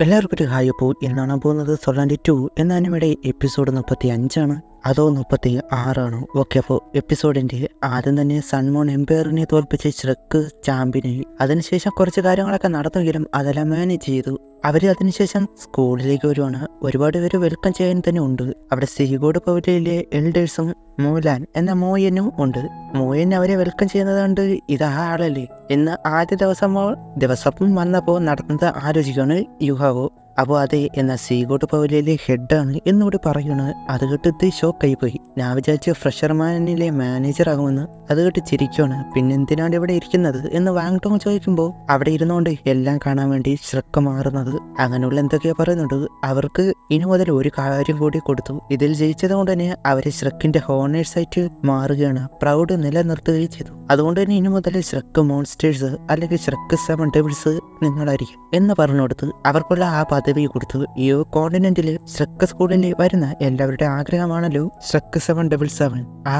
എല്ലാവർക്കും ഒരു ഹായ്. അപ്പോൾ ഇന്നാണ് പോകുന്നത് സൊളാൻഡി 2 എന്ന അനിമയുടെ എപ്പിസോഡ് 35 അതോ 36 ഓക്കെ. അപ്പോൾ എപ്പിസോഡിൻ്റെ ആദ്യം തന്നെ സൺമോൺ എംപയറിനെ തോൽപ്പിച്ച് ഷ്രെക്ക് ചാമ്പ്യനായി. അതിനുശേഷം കുറച്ച് കാര്യങ്ങളൊക്കെ നടന്നെങ്കിലും അതെല്ലാം മാനേജ് ചെയ്തു. അവർ അതിനുശേഷം സ്കൂളിലേക്ക് വരുവാണ്. ഒരുപാട് പേര് വെൽക്കം ചെയ്യാൻ തന്നെ ഉണ്ട്. അവിടെ സീഗോഡ് പൗലയിലെ എൽഡേഴ്സും മോലാൻ എന്ന മോയനും ഉണ്ട്. മോയൻ അവരെ വെൽക്കം ചെയ്യുന്നത് കണ്ട് ഇത് ആ ആളല്ലേ എന്ന് ആദ്യ ദിവസം വന്നപ്പോൾ നടന്നത് ആലോചിക്കുകയാണ് യുഹാവോ. അപ്പോൾ അതെ എന്ന സീഗോഡ് പൗലയിലെ ഹെഡാണ് എന്നോട് പറയുന്നത്. അത് കേട്ട് ഷോക്കായി പോയി. ഞാൻ വിചാരിച്ച് ഫ്രഷർമാനിലെ മാനേജർ ആകുമെന്ന്. അത് കേട്ട് ചിരിക്കുകയാണ്. പിന്നെ എന്തിനാണ് ഇവിടെ ഇരിക്കുന്നത് എന്ന് വാങ്ടോങ് ചോദിക്കുമ്പോൾ അവിടെ ഇരുന്നുകൊണ്ട് എല്ലാം കാണാൻ വേണ്ടി ഷ്രെക്ക് മാറുന്നത് അങ്ങനെയുള്ള എന്തൊക്കെയാ പറയുന്നുണ്ട്. അവർക്ക് ഇനി മുതൽ ഒരു കാര്യം കൂടി കൊടുത്തു. ഇതിൽ ജയിച്ചത് കൊണ്ട് തന്നെ അവരെ ഷ്രെക്കിന്റെ ഹോണേഴ്സായിട്ട് മാറുകയാണ്. പ്രൗഡ് നിലനിർത്തുകയും ചെയ്തു. അതുകൊണ്ട് തന്നെ ഇനി മുതൽ ഷ്രെക്ക് മോൺസ്റ്റേഴ്സ് അല്ലെങ്കിൽ ഷ്രെക്ക് 7 ഡെവിൾസ് നിങ്ങളായിരിക്കും എന്ന് പറഞ്ഞു കൊടുത്ത് അവർക്കുള്ള ആ പദവി കൊടുത്തു. ഈ കോണ്ടിനെന്റിൽ ഷ്രെക്ക് സ്കൂളിൽ വരുന്ന എല്ലാവരുടെ ആഗ്രഹമാണല്ലോ ഷ്രെക്ക് 7 ഡെവിൾസ് 7. ആ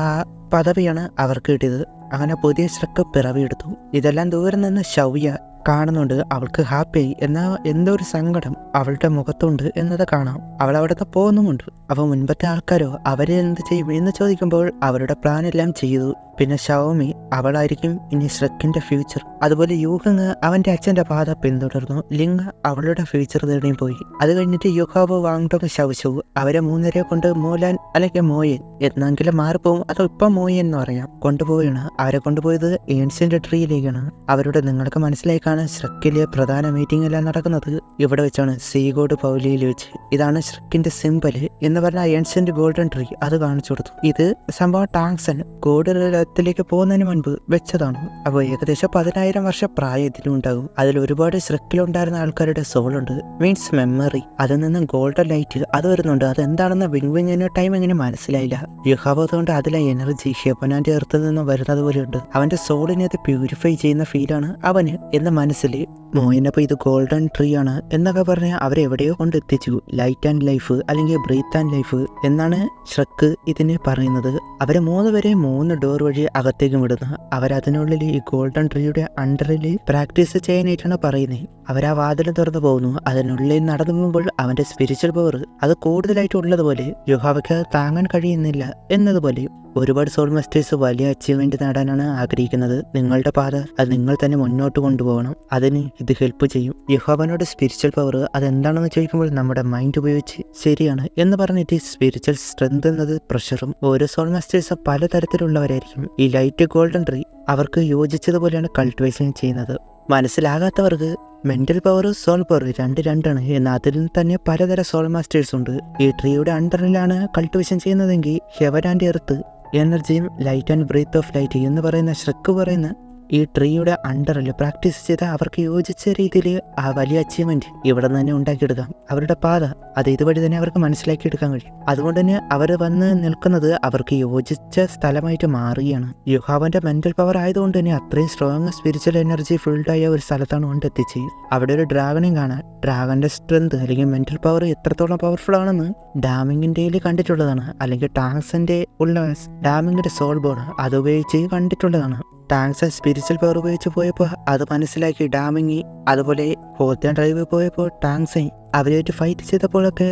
പദവിയാണ് അവർക്ക് കിട്ടിയത്. അങ്ങനെ പുതിയ ഷ്രെക്ക് പിറവിയെടുത്തു. ഇതെല്ലാം ദൂരെ നിന്ന് ഷൗയ കാണുന്നുണ്ട്. അവൾക്ക് ഹാപ്പിയായി. എന്നാൽ എന്തോ ഒരു സങ്കടം അവളുടെ മുഖത്തുണ്ട് എന്നത് കാണാം. അവൾ അവിടുത്തെ പോകുന്നുമുണ്ട്. അപ്പോൾ മുൻപത്തെ ആൾക്കാരോ അവരെ എന്ത് ചെയ്യും എന്ന് ചോദിക്കുമ്പോൾ അവരുടെ പ്ലാൻ എല്ലാം ചെയ്തു. പിന്നെ ഷവോമി അവളായിരിക്കും ഇനി ഷ്രെക്കിന്റെ ഫ്യൂച്ചർ. അതുപോലെ യൂഹങ് അവന്റെ അച്ഛന്റെ പാത പിന്തുടർന്നു. ലിങ് അവളുടെ ഫ്യൂച്ചർ തേടിയും പോയി. അത് കഴിഞ്ഞിട്ട് യുഹാവോ വാങ്ടോങ് ശവശു അവരെ 3 കൊണ്ട് മോലാൻ അല്ലെങ്കിൽ മോയൻ എന്നെങ്കിലും മാറിപ്പോവും. അതോ ഇപ്പം മോയൻ എന്ന് പറയാം കൊണ്ടുപോവുകയാണ്. അവരെ കൊണ്ടുപോയത് ഏൻഷ്യന്റ് ട്രീയിലേക്കാണ്. അവരുടെ നിങ്ങൾക്ക് മനസ്സിലായി കാണാൻ ഷ്രെക്കിലെ പ്രധാന മീറ്റിംഗ് എല്ലാം നടക്കുന്നത് ഇവിടെ വെച്ചാണ്. സീഗോഡ് പൗലിയിൽ വെച്ച്. ഇതാണ് ഷ്രെക്കിന്റെ സിംബല് എന്ന് പറഞ്ഞ ഏൻഷ്യന്റ് ഗോൾഡൻ ട്രീ. അത് കാണിച്ചു കൊടുത്തു. ഇത് സംഭവം ടാങ്സൺ ഗോഡത്തിലേക്ക് പോകുന്നതിന് മുൻപ് വെച്ചതാണ്. അപ്പോൾ ഏകദേശം 10,000 വർഷം പ്രായം ഇതിലുണ്ടാകും. അതിൽ ഒരുപാട് ഷ്രെക്കിലുണ്ടായിരുന്ന ആൾക്കാരുടെ സോളുണ്ട്, മീൻസ് മെമ്മറി. അതിൽ നിന്നും ഗോൾഡൻ ലൈറ്റ് അത് വരുന്നുണ്ട്. അതെന്താണെന്ന് വിങ് ടൈം എങ്ങനെ മനസ്സിലായില്ല. യുഹാവോ അതുകൊണ്ട് അതിലെ എനർജി ഹെപ്പനാന്റെ എർത്തിൽ നിന്നും വരുന്നത് പോലെയുണ്ട്. അവന്റെ സോളിനെ അത് പ്യൂരിഫൈ ചെയ്യുന്ന ഫീലാണ് അവന് എന്ന മനസ്സിൽ. മോയനപ്പോൾ ഇത് ഗോൾഡൻ ട്രീ ആണ് എന്നൊക്കെ പറഞ്ഞ് അവരെവിടെയോ കൊണ്ടെത്തിച്ചു. ലൈറ്റ് ആൻഡ് ലൈഫ് അല്ലെങ്കിൽ ബ്രീത്ത് ആൻഡ് ലൈഫ് എന്നാണ് ഷ്രെക്ക് ഇതിനെ പറയുന്നത്. അവരെ 3 പേരെ 3 ഡോർ വഴി അകത്തേക്ക് വിടുന്നു. അവരതിനുള്ളിൽ ഈ ഗോൾഡൻ ട്രീയുടെ അണ്ടറിൽ പ്രാക്ടീസ് ചെയ്യാനായിട്ടാണ് പറയുന്നത്. അവരാ വാതിൽ തുറന്നു പോകുന്നു. അതിനുള്ളിൽ നടന്നു പോകുമ്പോൾ അവന്റെ സ്പിരിച്വൽ പവർ അത് കൂടുതലായിട്ട് ഉള്ളതുപോലെ യുഹാവയ്ക്ക് താങ്ങാൻ കഴിയുന്നില്ല എന്നതുപോലെ ഒരുപാട് സോൾ മാസ്റ്റേഴ്സ് വലിയ അച്ചീവ്മെന്റ് നേടാനാണ് ആഗ്രഹിക്കുന്നത്. നിങ്ങളുടെ പാത അത് നിങ്ങൾ തന്നെ മുന്നോട്ട് കൊണ്ടുപോകണം. അതിന് ഇത് ഹെൽപ്പ് ചെയ്യും. യുഹാവനോട് സ്പിരിച്വൽ പവർ അതെന്താണെന്ന് ചോദിക്കുമ്പോൾ നമ്മുടെ മൈൻഡ് ഉപയോഗിച്ച് ശരിയാണ് എന്ന് പറഞ്ഞിട്ട് സ്പിരിച്വൽ സ്ട്രെങ്ത് എന്നത് പ്രഷറും. ഓരോ സോൾ മാസ്റ്റേഴ്സും പലതരത്തിലുള്ളവരായിരിക്കും. ഈ ലൈറ്റ് ഗോൾഡൻ ട്രീ അവർക്ക് യോജിച്ചതുപോലെയാണ് കൾട്ടിവേഷൻ ചെയ്യുന്നത്. മനസ്സിലാകാത്തവർക്ക് മെന്റൽ പവർ സോൾ പവർ 2 എന്നാൽ അതിൽ തന്നെ പലതരം സോൾ മാസ്റ്റേഴ്സ് ഉണ്ട്. ഈ ട്രീയുടെ അണ്ടറിലാണ് കൾട്ടിവേഷൻ ചെയ്യുന്നതെങ്കിൽ ഹെവൻ ആൻഡ് എർത്ത് എനർജിയും light and breath of light എന്ന് പറയുന്ന ഷ്രെക്ക് പറയുന്ന ഈ ട്രീയുടെ അണ്ടറിൽ പ്രാക്ടീസ് ചെയ്ത അവർക്ക് യോജിച്ച രീതിയിൽ ആ വലിയ അച്ചീവ്മെന്റ് ഇവിടെ നിന്ന് തന്നെ ഉണ്ടാക്കിയെടുക്കാം. അവരുടെ പാത അത് ഇതുവഴി തന്നെ അവർക്ക് മനസ്സിലാക്കിയെടുക്കാൻ കഴിയും. അതുകൊണ്ട് തന്നെ അവർ വന്ന് നിൽക്കുന്നത് അവർക്ക് യോജിച്ച സ്ഥലമായിട്ട് മാറുകയാണ്. യുഹാവന്റെ മെന്റൽ പവർ ആയതുകൊണ്ട് തന്നെ അത്രയും സ്ട്രോങ് സ്പിരിച്വൽ എനർജി ഫുൾഡായ ഒരു സ്ഥലത്താണ് കൊണ്ടെത്തിച്ച്. അവിടെ ഒരു ഡ്രാഗനെയും കാണാൻ. ഡ്രാഗന്റെ സ്ട്രെങ്ത് അല്ലെങ്കിൽ മെന്റൽ പവർ എത്രത്തോളം പവർഫുൾ ആണെന്ന് ഡാമിങ്ങിന്റെ കണ്ടിട്ടുള്ളതാണ്. അല്ലെങ്കിൽ ടാങ്സന്റെ ഉള്ള ഡാമിങ്ങിന്റെ സോൾ ബോർഡ് അത് ഉപയോഗിച്ച് കണ്ടിട്ടുള്ളതാണ്. ടാങ്സൺ സ്പിരിച്വൽ പവർ ഉപയോഗിച്ച് പോയപ്പോൾ അത് മനസ്സിലാക്കി ഡാമിങ്ങി. അതുപോലെ ഹോത്തൻ ഡ്രൈവ് പോയപ്പോൾ ടാങ്സൈ അവരുമായിട്ട് ഫൈറ്റ് ചെയ്തപ്പോഴൊക്കെ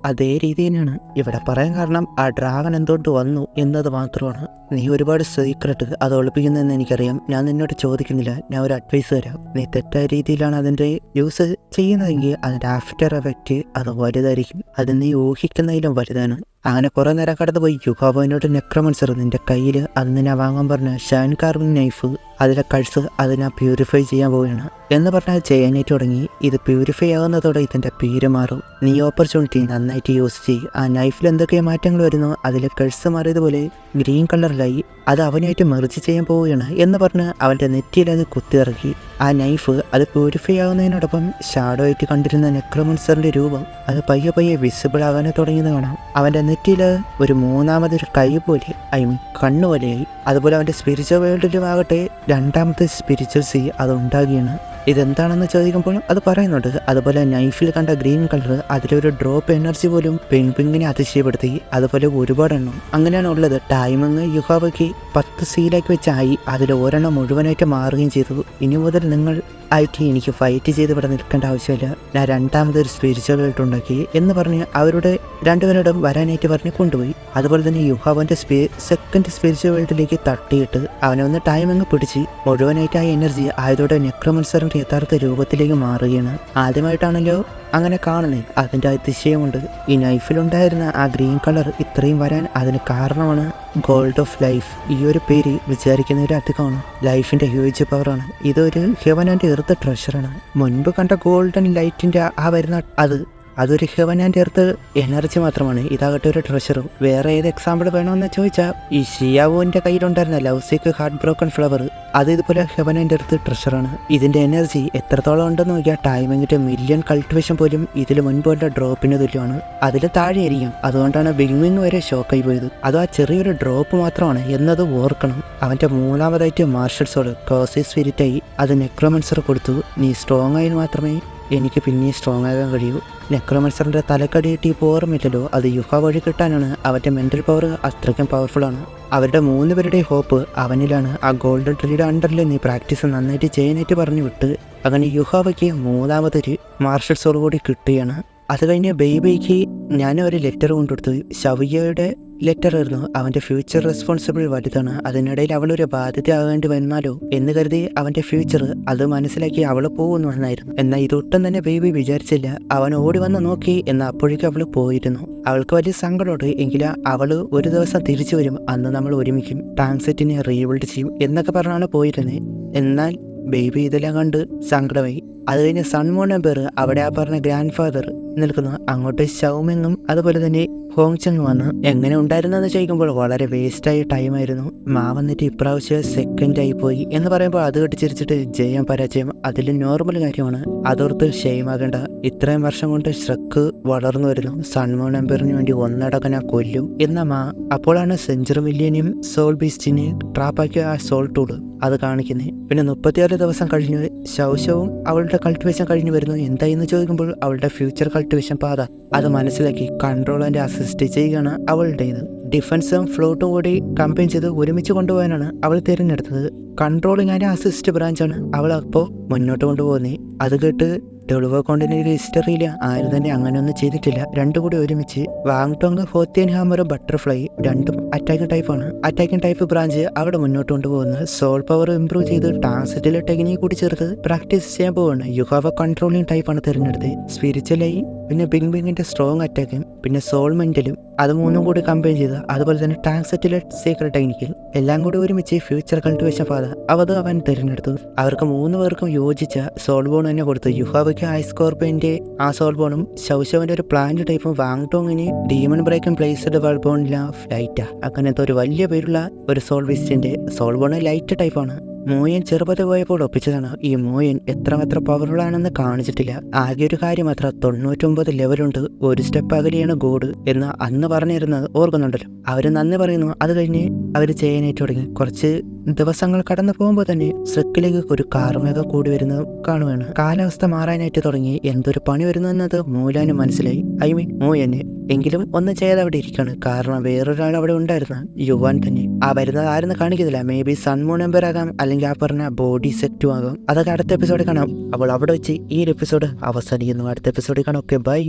അതേ രീതി തന്നെയാണ് ഇവിടെ പറയാൻ കാരണം. ആ ഡ്രാഗൺ എന്തുകൊണ്ട് വന്നു എന്നത് മാത്രമാണ്. നീ ഒരുപാട് സീക്രട്ട് അത് ഒളിപ്പിക്കുന്നതെന്ന് എനിക്കറിയാം. ഞാൻ നിന്നോട് ചോദിക്കുന്നില്ല. ഞാൻ ഒരു അഡ്വൈസ് തരാം. നീ തെറ്റായ രീതിയിലാണ് അതിൻ്റെ യൂസ് ചെയ്യുന്നതെങ്കിൽ അതിൻ്റെ ആഫ്റ്റർ എഫക്റ്റ് അത് വലുതായിരിക്കും. അത് നീ ഊഹിക്കുന്നതിലും വലുതാണ്. അങ്ങനെ കുറെ നേരം കടന്നുപോയി. യുഹാവോനോട് നെക്രോമൻസർ നിന്റെ കയ്യിൽ അത് നിന്നെ വാങ്ങാൻ പറഞ്ഞ ഷാൻ കാർവിംഗ് നൈഫ് അതിലെ കഴ്സ് അതിനെ പ്യൂരിഫൈ ചെയ്യാൻ പോവുകയാണ് എന്ന് പറഞ്ഞാൽ ചെയ്യാനായിട്ട് തുടങ്ങി. ഇത് പ്യൂരിഫൈ ആകുന്നതോടെ ഇതിൻ്റെ പേര് മാറും. നീ ഓപ്പർച്യൂണിറ്റി നന്നായിട്ട് യൂസ് ചെയ്യും. ആ നൈഫിൽ എന്തൊക്കെ മാറ്റങ്ങൾ വരുന്നു അതിലെ കഴ്സ് മാറിയതുപോലെ ഗ്രീൻ കളറിലായി. അത് അവനായിട്ട് മെർജ് ചെയ്യാൻ പോവുകയാണ് എന്ന് പറഞ്ഞ് അവൻ്റെ നെറ്റിയിൽ അത് കുത്തിയിറക്കി. ആ നൈഫ് അത് പ്യൂരിഫൈ ആകുന്നതിനോടൊപ്പം ഷാഡോ ആയിട്ട് കണ്ടിരുന്ന നെക്രോമൻസറിന്റെ രൂപം അത് പയ്യെ വിസിബിൾ ആകാൻ തുടങ്ങിയത് കാണാം. അവൻ്റെ നെറ്റിയിൽ ഒരു 3ാമതൊരു കൈ പോലെ കണ്ണു പോലെയായി. അതുപോലെ അവൻ്റെ സ്പിരിച്വൽ വേൾഡിലും ആകട്ടെ 2ാമത്തെ സ്പിരിച്വൽ സി അത് ഉണ്ടാകുകയാണ്. ഇതെന്താണെന്ന് ചോദിക്കുമ്പോൾ അത് പറയുന്നുണ്ട്. അതുപോലെ നൈഫിൽ കണ്ട ഗ്രീൻ കളർ, അതിലൊരു ഡ്രോപ്പ് എനർജി പോലും പെൻഗ്വിങ്ങിനെ അതിശയപ്പെടുത്തി. അതുപോലെ ഒരുപാടെണ്ണം അങ്ങനെയാണ് ഉള്ളത്. ടൈമിങ് യുഹാവയ്ക്ക് 10 സീലാക്കി വെച്ചായി. അതിൽ ഒരെണ്ണം മുഴുവനായിട്ട് മാറുകയും ചെയ്തു. ഇനി മുതൽ നിങ്ങൾ ആയിട്ട് എനിക്ക് ഫൈറ്റ് ചെയ്ത് ഇവിടെ നിൽക്കേണ്ട ആവശ്യമില്ല, ഞാൻ രണ്ടാമതൊരു സ്പിരിച്വൽ വേൾഡ് ഉണ്ടാക്കി എന്ന് പറഞ്ഞ് അവരുടെ രണ്ടുപേരോടും വരാനായിട്ട് പറഞ്ഞ് കൊണ്ടുപോയി. അതുപോലെ തന്നെ യുഹാവന്റെ സെക്കൻഡ് സ്പിരിച്വൽ വേൾഡിലേക്ക് തട്ടിയിട്ട് അവനെ ഒന്ന് ടൈമിങ് പിടിച്ച് മുഴുവനായിട്ട് ആ എനർജി ആയതോടെ നെക്രോമൻസറിന്റെ യഥാർത്ഥ രൂപത്തിലേക്ക് മാറുകയാണ്. ആദ്യമായിട്ടാണല്ലോ അങ്ങനെ കാണുന്നത്. അതിൻ്റെ അതിശയമുണ്ട്. ഈ നൈഫിലുണ്ടായിരുന്ന ആ ഗ്രീൻ കളർ ഇത്രയും വരാൻ അതിന് കാരണമാണ് ഗോൾഡ് ഓഫ് ലൈഫ്. ഈ ഒരു പേര് വിചാരിക്കുന്നവർ അധികമാണ്. ലൈഫിന്റെ ഹ്യൂജ് പവറാണ്. ഇതൊരു ഹെവൻ ആൻഡ് എർത്ത് ട്രഷറാണ്. മുൻപ് കണ്ട ഗോൾഡൻ ലൈറ്റിന്റെ ആ വരുന്ന അതൊരു ഹെവൻ ആൻഡ് എർത്ത് എനർജി മാത്രമാണ്. ഇതാകട്ടെ ഒരു ട്രഷറും. വേറെ ഏത് എക്സാമ്പിൾ വേണമെന്ന് ചോദിച്ചാൽ ഈ ഷിയാവോന്റെ കയ്യിലുണ്ടായിരുന്ന ലവ്സിക്ക് ഹാർട്ട് ബ്രോക്കൺ ഫ്ലവർ, അത് ഇതുപോലെ ഹെവൻ ആൻഡ് എർത്ത് ട്രഷറാണ്. ഇതിന്റെ എനർജി എത്രത്തോളം ഉണ്ടെന്ന് നോക്കിയാൽ ടൈമിങ്ങിന്റെ മില്യൺ കൾട്ടിവേഷൻ പോലും ഇതിൽ മുൻപുള്ള ഡ്രോപ്പിന് തുല്യമാണ്. അതിൽ താഴെയായിരിക്കും. അതുകൊണ്ടാണ് ബിഗ്മിങ് വരെ ഷോക്കായി പോയത്. അത് ആ ചെറിയൊരു ഡ്രോപ്പ് മാത്രമാണ് എന്നത് ഓർക്കണം. അവന്റെ മൂന്നാമതായിട്ട് മാർഷൽ സോൾ കോസി സ്പിരിറ്റായി അത് നെക്രോമൻസർ കൊടുത്തു. നീ സ്ട്രോങ് ആയാൽ മാത്രമേ എനിക്ക് പിന്നെ സ്ട്രോങ് ആകാൻ കഴിയൂ. നെക്രോമൻസറിന്റെ തലക്കടി കിട്ടി ഓർമ്മയില്ലല്ലോ, അത് യുഹ വഴി കിട്ടാനാണ്. അവന്റെ മെന്റൽ പവർ അത്രയ്ക്കും പവർഫുൾ ആണ്. അവരുടെ 3 പേരുടെയും ഹോപ്പ് അവനിലാണ്. ആ ഗോൾഡൻ ട്രീയുടെ അണ്ടറിൽ നീ പ്രാക്ടീസ് നന്നായിട്ട് ചെയ്യാനായിട്ട് പറഞ്ഞു വിട്ട് അങ്ങനെ യുഹാവയ്ക്ക് മൂന്നാമതൊരു മാർഷൽ സോൾ കൂടി കിട്ടുകയാണ്. അത് കഴിഞ്ഞ് ബേബിക്ക് ഞാൻ ഒരു ലെറ്റർ കൊണ്ടുകൊടുത്തു. ഷവിയയുടെ ലെറ്റർ ആയിരുന്നു. അവൻ്റെ ഫ്യൂച്ചർ റെസ്പോൺസിബിൾ വലുതാണ്. അതിനിടയിൽ അവളൊരു ബാധ്യത ആകേണ്ടി വന്നാലോ എന്ന് കരുതി അവൻ്റെ ഫ്യൂച്ചർ അത് മനസ്സിലാക്കി അവൾ പോകുന്നു എന്നായിരുന്നു. എന്നാൽ ഇതൊട്ടും തന്നെ ബേബി വിചാരിച്ചില്ല. അവൻ ഓടി വന്ന് നോക്കി. എന്നാൽ അപ്പോഴേക്കും അവൾ പോയിരുന്നു. അവൾക്ക് വലിയ സങ്കടമുണ്ട്. എങ്കിലും അവൾ ഒരു ദിവസം തിരിച്ചു വരും, അന്ന് നമ്മൾ ഒരുമിക്കും, ടാങ്ക് സെറ്റിനെ റീബിൽഡ് ചെയ്യും എന്നൊക്കെ പറഞ്ഞാണ് പോയിരുന്നത്. എന്നാൽ ബേബി ഇതെല്ലാം കണ്ട് സങ്കടമായി. അത് കഴിഞ്ഞ് സൺമോൺ എംപയർ അവിടെ ആ പറഞ്ഞ ഗ്രാൻഡ് ഫാദർ നിൽക്കുന്നു. അങ്ങോട്ട് ഷൗമെങ്ങും അതുപോലെ തന്നെ ഹോങ്ചെങ് വന്ന് എങ്ങനെ ഉണ്ടായിരുന്നെന്ന് ചോദിക്കുമ്പോൾ വളരെ വേസ്റ്റായ ടൈമായിരുന്നു. വന്നിട്ട് ഇപ്രാവശ്യം സെക്കൻഡായി പോയി എന്ന് പറയുമ്പോൾ അത് കേട്ട് ചിരിച്ചിട്ട് ജയം പരാജയം അതിൽ നോർമൽ കാര്യമാണ്, അതോർത്ത് ഷെയിമാകേണ്ട. ഇത്രയും വർഷം കൊണ്ട് ഷ്രക്ക് വളർന്നു വരുന്നു. സൺമോൺ എംപയറിന് വേണ്ടി ഒന്നടക്കന കൊല്ലും എന്ന അപ്പോഴാണ് സെഞ്ചുറി മില്യനെയും സോൾ ബീസ്റ്റിനെ ട്രാപ്പാക്കിയ ആ സോൾ ടൂള് അത് കാണിക്കുന്നത്. പിന്നെ 36 ദിവസം കഴിഞ്ഞ് ശൗശവും അവളുടെ കൾട്ടിവേഷൻ കഴിഞ്ഞു വരുന്നു. എന്തായെന്ന് ചോദിക്കുമ്പോൾ അവളുടെ ഫ്യൂച്ചർ കൾട്ടിവേഷൻ പാത അത് മനസ്സിലാക്കി കൺട്രോൾ ആൻഡ് അസിസ്റ്റ് ചെയ്യുകയാണ് അവളുടേത്. ഡിഫൻസും ഫ്ലോട്ടും കൂടി കമ്പൈൻ ചെയ്ത് ഒരുമിച്ച് കൊണ്ടുപോകാനാണ് അവൾ തിരഞ്ഞെടുത്തത്. കൺട്രോളിങ് ആൻഡ് അസിസ്റ്റ് ബ്രാഞ്ചാണ് അവൾ അപ്പോൾ മുന്നോട്ട് കൊണ്ടുപോകുന്നത്. അത് കേട്ട് ഡെവലപ്പർ കോണ്ടിന്റെ ഹിസ്റ്ററിയിൽ ആരും തന്നെ അങ്ങനെയൊന്നും ചെയ്തിട്ടില്ല. രണ്ടും കൂടി ഒരുമിച്ച് വാങ്ടോങ് ഫോർത്തിയൻ ഹാമർ ബട്ടർഫ്ലൈ രണ്ടും അറ്റാക്കിംഗ് ടൈപ്പാണ്. അറ്റാക്കിംഗ് ടൈപ്പ് ബ്രാഞ്ച് അവിടെ മുന്നോട്ട് കൊണ്ടുപോകുന്നത്. സോൾ പവർ ഇംപ്രൂവ് ചെയ്ത് ടാൻസെറ്റിലെ ടെക്നിക് കൂടി ചേർത്ത് പ്രാക്ടീസ് ചെയ്യാൻ പോവാണ്. യുഹാവ കൺട്രോളിംഗ് ടൈപ്പാണ് തിരഞ്ഞെടുത്തത്. സ്പിരിച്വലായി പിന്നെ ബിങ്ങിന്റെ സ്ട്രോങ് അറ്റാക്കും പിന്നെ സോൾ മെന്റലും അത് 3 കൂടി കമ്പൈൻ ചെയ്ത് അതുപോലെ തന്നെ ടാങ്ക് സെറ്റിലെ സീക്രട്ട് ടെക്നിക്കൽ എല്ലാം കൂടി ഒരുമിച്ച് ഫ്യൂച്ചർ കൾട്ടിവേഷൻ പാത അവൻ തിരഞ്ഞെടുത്തു. അവർക്ക് 3 പേർക്കും യോജിച്ച സോൾ ബോൺ തന്നെ കൊടുത്തു. യുഹാവയ്ക്ക് ഐസ്കോർപ്പിന്റെ ആ സോൾ ബോണും ശൗശവന്റെ ഒരു പ്ലാന്റ് ടൈപ്പും വാങ്ടോങ്ങിന് ഡീമൺ ബ്രേക്കും പ്ലേസ്ഡ് വൾബോണില്ല ഫ്ലൈറ്റാ അങ്ങനത്തെ ഒരു വലിയ പേരുള്ള ഒരു സോൾ ബീസ്റ്റിന്റെ സോൾ ബോൺ ലൈറ്റ് ടൈപ്പാണ്. മോയൻ ചെറുപ്പത്തിൽ പോയപ്പോൾ ഒപ്പിച്ചതാണ്. ഈ മോയൻ എത്ര പവർഫുൾ ആണെന്ന് കാണിച്ചിട്ടില്ല. ആകെ ഒരു കാര്യം മാത്രം 99 ലെവലുണ്ട്, ഒരു സ്റ്റെപ്പ് അകലെയാണ് ഗോഡ് എന്ന് അന്ന് പറഞ്ഞിരുന്നത് ഓർക്കുന്നുണ്ടല്ലോ. അവർ നന്ദി പറയുന്നു. അത് കഴിഞ്ഞ് അവർ ചെയ്യാനായിട്ട് തുടങ്ങി. കുറച്ച് ദിവസങ്ങൾ കടന്നു പോകുമ്പോൾ തന്നെ സ്ട്രക്കിലേക്ക് ഒരു കാർമേഘം കൂടി വരുന്നത് കാണുകയാണ്. കാലാവസ്ഥ മാറാനായിട്ട് തുടങ്ങി. എന്തൊരു പണി വരുന്നു എന്നത് മൂലാന് മനസ്സിലായി. മോയന് എങ്കിലും ഒന്നും ചെയ്യാതെ അവിടെ ഇരിക്കുകയാണ്. കാരണം വേറൊരാൾ അവിടെ ഉണ്ടായിരുന്ന യുവാൻ തന്നെ. ആ വരുന്നത് ആരെന്ന് കാണിക്കുന്നില്ല. മേ ബി സൺമൂൺ എംപയർ ആകാം, അല്ലെങ്കിൽ ആ പറഞ്ഞ ബോഡി സെറ്റും ആകാം. അതൊക്കെ അടുത്ത എപ്പിസോഡിൽ കാണാം. അപ്പോൾ അവിടെ വെച്ച് ഈ ഒരു എപ്പിസോഡ് അവസാനിക്കുന്നു. അടുത്ത എപ്പിസോഡിൽ കാണാം. Okay, by.